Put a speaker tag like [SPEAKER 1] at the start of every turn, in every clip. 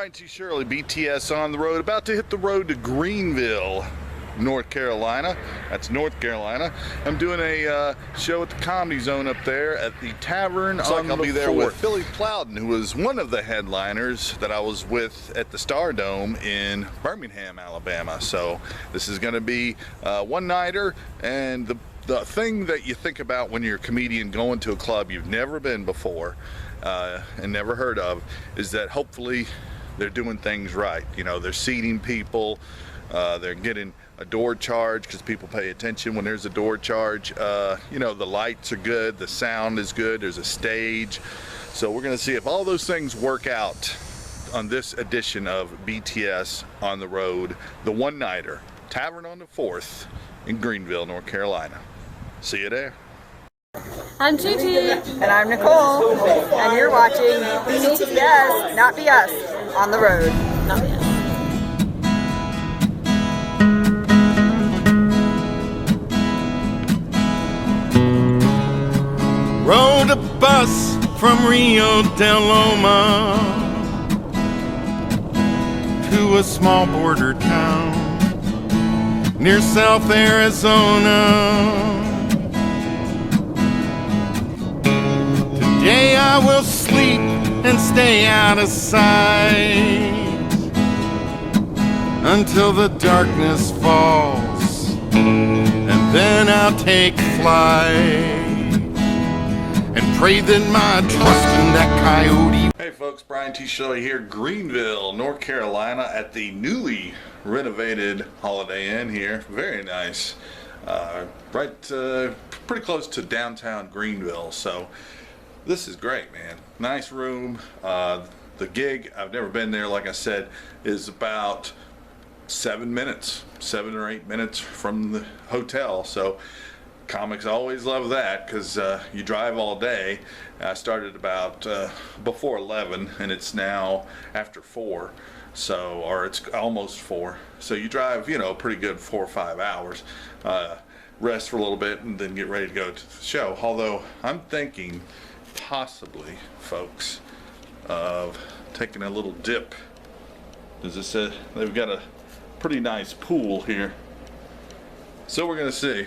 [SPEAKER 1] Brian T. Shirley, BTS on the road, about to hit the road to Greenville, North Carolina. That's North Carolina. I'm doing a show at the Comedy Zone up there at the Tavern on the I'll be there with Billy Plowden, who was one of the headliners that I was with at the Stardome in Birmingham, Alabama. So this is going to be a one-nighter, and the thing that you think about when you're a comedian going to a club you've never been before and never heard of is that hopefully they're doing things right. You know, they're seating people, they're getting a door charge because people pay attention when there's a door charge. You know, the lights are good, the sound is good, there's a stage. So we're going to see if all those things work out on this edition of BTS on the road, the one-nighter, Tavern on the 4th in Greenville, North Carolina. See you there.
[SPEAKER 2] I'm Gigi. And I'm Nicole. And you're watching BTS, not BS, on the road. Not BS.
[SPEAKER 3] Rode a bus from Rio de Loma to a small border town near South Arizona. Today I will sleep and stay out of sight until the darkness falls, and then I'll take flight and pray that my trust in that coyote.
[SPEAKER 1] Hey folks, Brian T. Shirley here, Greenville, North Carolina, at the newly renovated Holiday Inn here. Very nice. Pretty close to downtown Greenville, so this is great, man. Nice room. The gig, I've never been there, like I said, is about 7 or 8 minutes from the hotel. So comics always love that because you drive all day. I started about before 11 and it's now after 4. So, or it's almost 4. So you drive, you know, pretty good 4 or 5 hours. Rest for a little bit and then get ready to go to the show. Although I'm thinking possibly, folks, of taking a little dip. As I said, they've got a pretty nice pool here. So we're gonna see.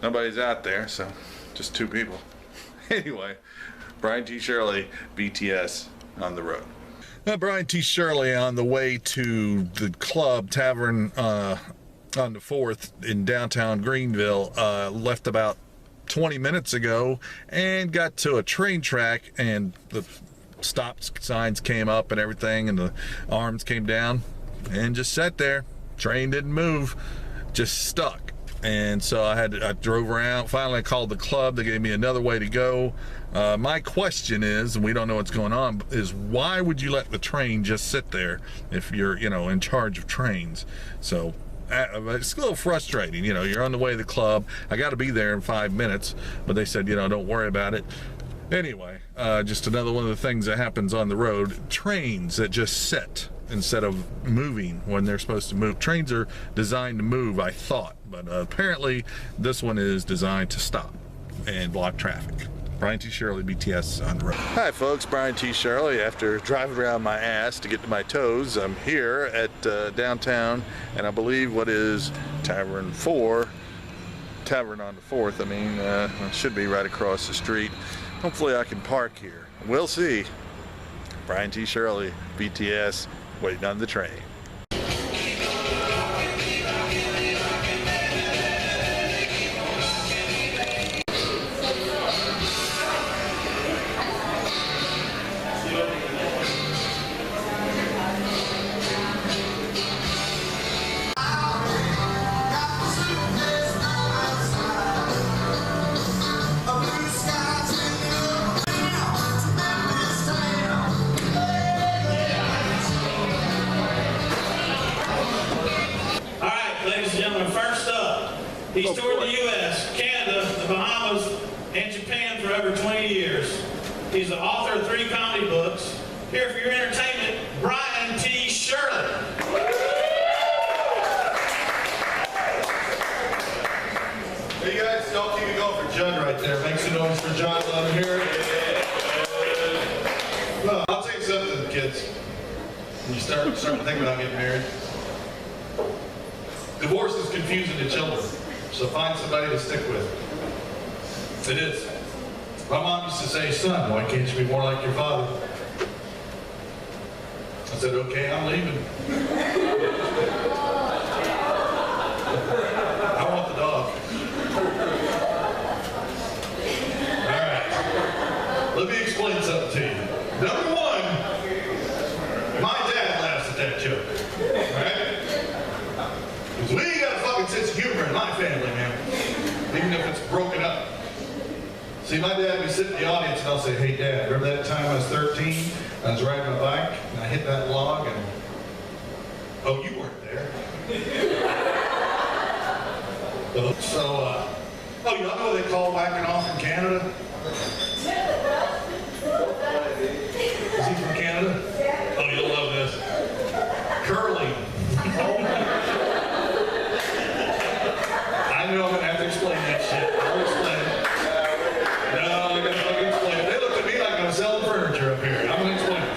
[SPEAKER 1] Nobody's out there, so just 2 people. Anyway, Brian T. Shirley, BTS on the road. Brian T. Shirley on the way to the club Tavern on the 4th in downtown Greenville. Left about 20 minutes ago and got to a train track, and the stop signs came up and everything, and the arms came down, and just sat there. Train didn't move, just stuck. And so I drove around. Finally I called the club. They gave me another way to go. My question is, and we don't know what's going on, is why would you let the train just sit there if you're, you know, in charge of trains? So it's a little frustrating. You know, you're on the way to the club. I got to be there in 5 minutes, but they said, you know, don't worry about it. Anyway, just another one of the things that happens on the road. Trains that just sit instead of moving when they're supposed to move. Trains are designed to move, I thought, but apparently this one is designed to stop and block traffic. Brian T. Shirley, BTS on the road. Hi folks, Brian T. Shirley. After driving around my ass to get to my toes, I'm here at downtown, and I believe what is Tavern on the 4th. I mean, it should be right across the street. Hopefully I can park here. We'll see. Brian T. Shirley, BTS, waiting on the train.
[SPEAKER 4] He's toured the U.S., Canada, the Bahamas, and Japan for over 20 years. He's the author of 3 comedy books. Here for your entertainment, Brian T. Shirley. Hey, you guys, don't keep me going for Judd right there. Make some noise for John Love here. Well, I'll tell you something, kids. starting to think about getting married. Divorce is confusing to children, so find somebody to stick with. It is. My mom used to say, son, why can't you be more like your father? I said, okay, I'm leaving. I want the dog. All right. Let me explain something to you. Number one, my dad laughs at that joke. All right? Because we ain't got a fucking sense of humor in my family, man. Even if it's broken up. See, my dad would sit in the audience and I'll say, hey, Dad, remember that time I was 13? I was riding my bike and I hit that log and, oh, you weren't there. Oh, y'all know what they call whacking off in Canada? Is he from Canada? Oh, you'll love this. Curling. I knew I'm going to have to explain that shit. I'll explain it. No, I gotta fucking explain it. They look at me like I'm selling furniture up here. I'm gonna explain it.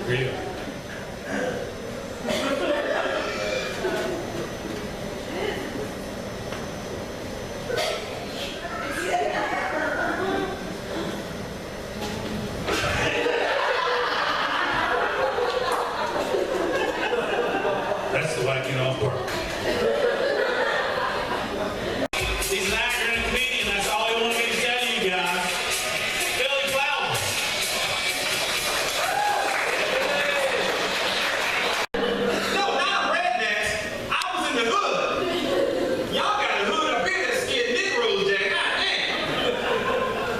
[SPEAKER 4] Here you go. That's the whacking off part. He's an actor and a comedian. That's all he wanted me to tell you guys. Shirley. No, not rednecks. I was in the hood. Y'all got a hood up here that's scared Negroes, Jack. God damn.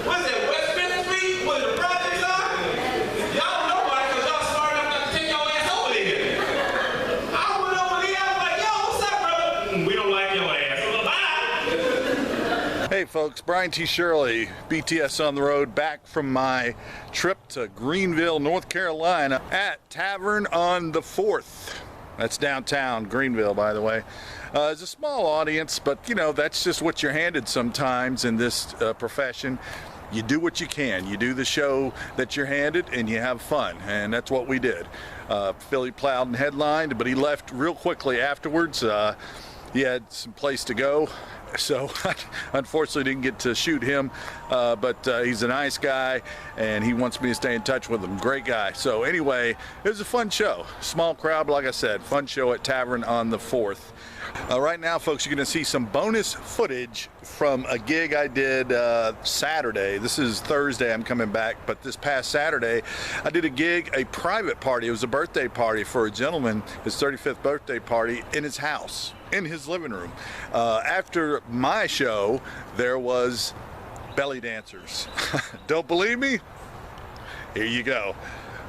[SPEAKER 4] What's that, Westminster Street? Where the projects are? Y'all don't know about it because y'all smart enough not to take your ass over there. I went over there. I was like, yo, what's up, brother? We don't like your ass.
[SPEAKER 1] Hey folks, Brian T. Shirley, BTS on the road, back from my trip to Greenville, North Carolina at Tavern on the 4th. That's downtown Greenville, by the way. It's a small audience, but you know, that's just what you're handed sometimes in this profession. You do what you can. You do the show that you're handed and you have fun, and that's what we did. Philly Plowden headlined, but he left real quickly afterwards. He had some place to go, so unfortunately didn't get to shoot him, but he's a nice guy and he wants me to stay in touch with him. Great guy. So anyway, it was a fun show. Small crowd, but like I said, fun show at Tavern on the 4th. Right now, folks, you're going to see some bonus footage from a gig I did Saturday. This is Thursday, I'm coming back, but this past Saturday, I did a gig, a private party. It was a birthday party for a gentleman, his 35th birthday party in his house, in his living room. After my show, there was belly dancers. Don't believe me? Here you go.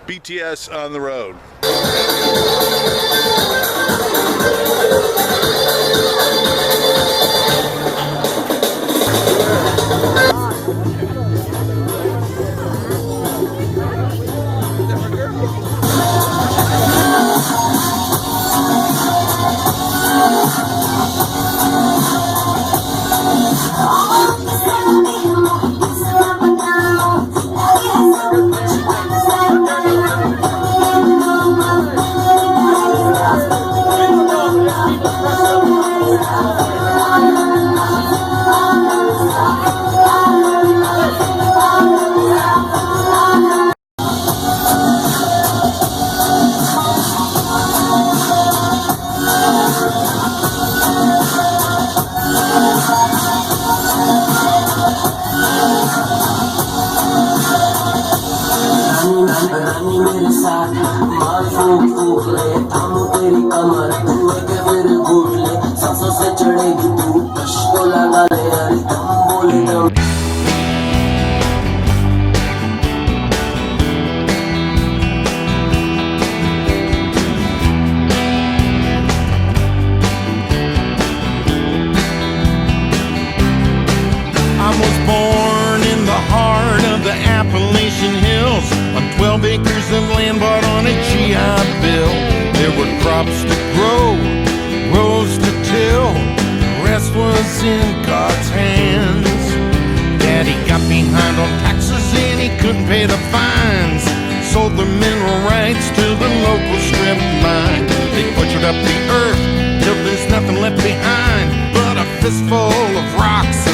[SPEAKER 1] BTS on the road.
[SPEAKER 3] I was born in the heart of the Appalachian Hills, on 12 acres of land bought on a GI Bill. There were crops to grow, rows to till, the rest was in God's hands. Daddy got behind on taxes and he couldn't pay the fines, so sold their mineral rights to the local strip mine. They butchered up the earth till there's nothing left behind but a fistful of rocks